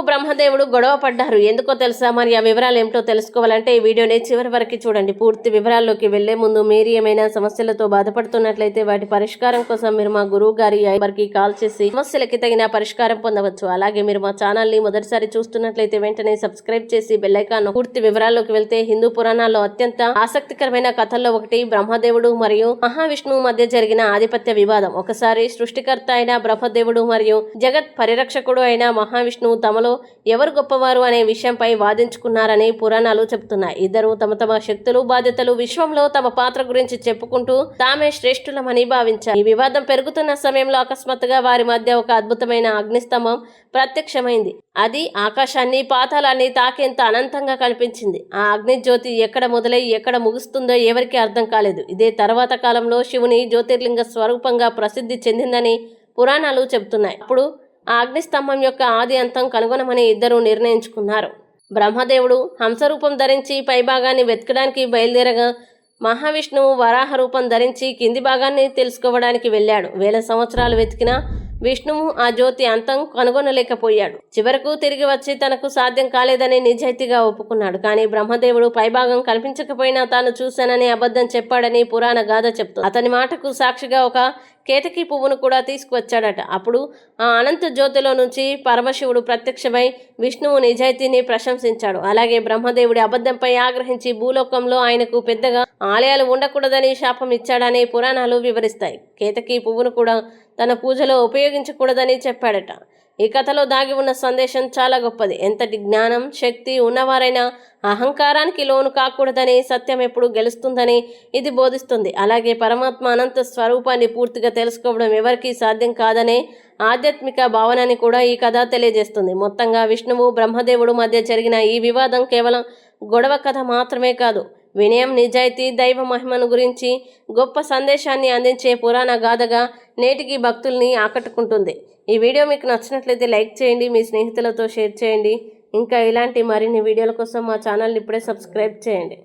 బ్రహ్మదేవుడు గొడవ పడ్డారు. ఎందుకో తెలుసా? మరి ఆ వివరాలు ఏమిటో తెలుసుకోవాలంటే ఈ వీడియోని చివరి వరకు చూడండి. పూర్తి వివరాల్లోకి వెళ్లే ముందు మీరు ఏమైనా సమస్యలతో బాధపడుతున్నట్లయితే వాటి పరిష్కారం కోసం మీరు మా గురువు గారి నంబర్కి కాల్ చేసి సమస్యలకి తగిన పరిష్కారం పొందవచ్చు. అలాగే మీరు మా ఛానల్ ని మొదటిసారి చూస్తున్నట్లయితే వెంటనే సబ్స్క్రైబ్ చేసి బెల్ ఐకాన్. పూర్తి వివరాల్లోకి వెళ్తే హిందూ పురాణాల్లో అత్యంత ఆసక్తికరమైన కథల్లో ఒకటి బ్రహ్మదేవుడు మరియు మహావిష్ణువు మధ్య జరిగిన ఆధిపత్య వివాదం. ఒకసారి సృష్టికర్త అయిన బ్రహ్మదేవుడు మరియు జగత్ పరిరక్షకుడు అయిన మహావిష్ణువు తమలో ఎవరు గొప్పవారు అనే విషయంపై వాదించుకున్నారని పురాణాలు చెబుతున్నాయి. ఇద్దరు తమ తమ శక్తులు, బాధ్యతలు, విశ్వంలో తమ పాత్ర గురించి చెప్పుకుంటూ తామే శ్రేష్ఠులమని భావించారు. ఈ వివాదం పెరుగుతున్న సమయంలో అకస్మాత్తుగా వారి మధ్య ఒక అద్భుతమైన అగ్నిస్తంభం ప్రత్యక్షమైంది. అది ఆకాశాన్ని, పాతాళాన్ని తాకేంత అనంతంగా కనిపించింది. ఆ అగ్ని జ్యోతి ఎక్కడ మొదలై ఎక్కడ ముగుస్తుందో ఎవరికీ అర్థం కాలేదు. ఇదే తర్వాత కాలంలో శివుని జ్యోతిర్లింగ స్వరూపంగా ప్రసిద్ధి చెందిందని పురాణాలు చెబుతున్నాయి. అప్పుడు ఆ అగ్నిస్తంభం యొక్క ఆది అంతం కనుగొనమని ఇద్దరు నిర్ణయించుకున్నారు. బ్రహ్మదేవుడు హంసరూపం ధరించి పైభాగాన్ని వెతకడానికి బయలుదేరగా మహావిష్ణువు వరాహ రూపం ధరించి కింది భాగాన్ని తెలుసుకోవడానికి వెళ్ళాడు. వేల సంవత్సరాలు వెతికినా విష్ణువు ఆ జ్యోతి అంతం కనుగొనలేకపోయాడు. చివరకు తిరిగి వచ్చి తనకు సాధ్యం కాలేదని నిజాయితీగా ఒప్పుకున్నాడు. కానీ బ్రహ్మదేవుడు పైభాగం కనిపించకపోయినా తాను చూశానని అబద్ధం చెప్పాడని పురాణ గాథ చెప్తుంది. అతని మాటకు సాక్షిగా ఒక కేతకి పువ్వును కూడా తీసుకువచ్చాడట. అప్పుడు ఆ అనంత జ్యోతిలో నుంచి పరమశివుడు ప్రత్యక్షమై విష్ణువు నిజాయితీని ప్రశంసించాడు. అలాగే బ్రహ్మదేవుడి అబద్ధంపై ఆగ్రహించి భూలోకంలో ఆయనకు పెద్దగా ఆలయాలు ఉండకూడదని శాపం ఇచ్చాడని పురాణాలు వివరిస్తాయి. కేతకి పువ్వును కూడా తన పూజలో ఉపయోగించకూడదని చెప్పాడట. ఈ కథలో దాగి ఉన్న సందేశం చాలా గొప్పది. ఎంతటి జ్ఞానం, శక్తి ఉన్నవారైనా అహంకారానికి లోను కాకూడదని, సత్యం ఎప్పుడు గెలుస్తుందని ఇది బోధిస్తుంది. అలాగే పరమాత్మ అనంత స్వరూపాన్ని పూర్తిగా తెలుసుకోవడం ఎవరికీ సాధ్యం కాదనే ఆధ్యాత్మిక భావనని కూడా ఈ కథ తెలియజేస్తుంది. మొత్తంగా విష్ణువు, బ్రహ్మదేవుడు మధ్య జరిగిన ఈ వివాదం కేవలం గొడవ కథ మాత్రమే కాదు, వినయం, నిజాయితీ, దైవ మహిమను గురించి గొప్ప సందేశాన్ని అందించే పురాణ గాథగా నేటికి భక్తుల్ని ఆకట్టుకుంటుంది. ఈ వీడియో మీకు నచ్చినట్లయితే లైక్ చేయండి, మీ స్నేహితులతో షేర్ చేయండి. ఇంకా ఇలాంటి మరిన్ని వీడియోల కోసం మా ఛానల్ని ఇప్పుడే సబ్స్క్రైబ్ చేయండి.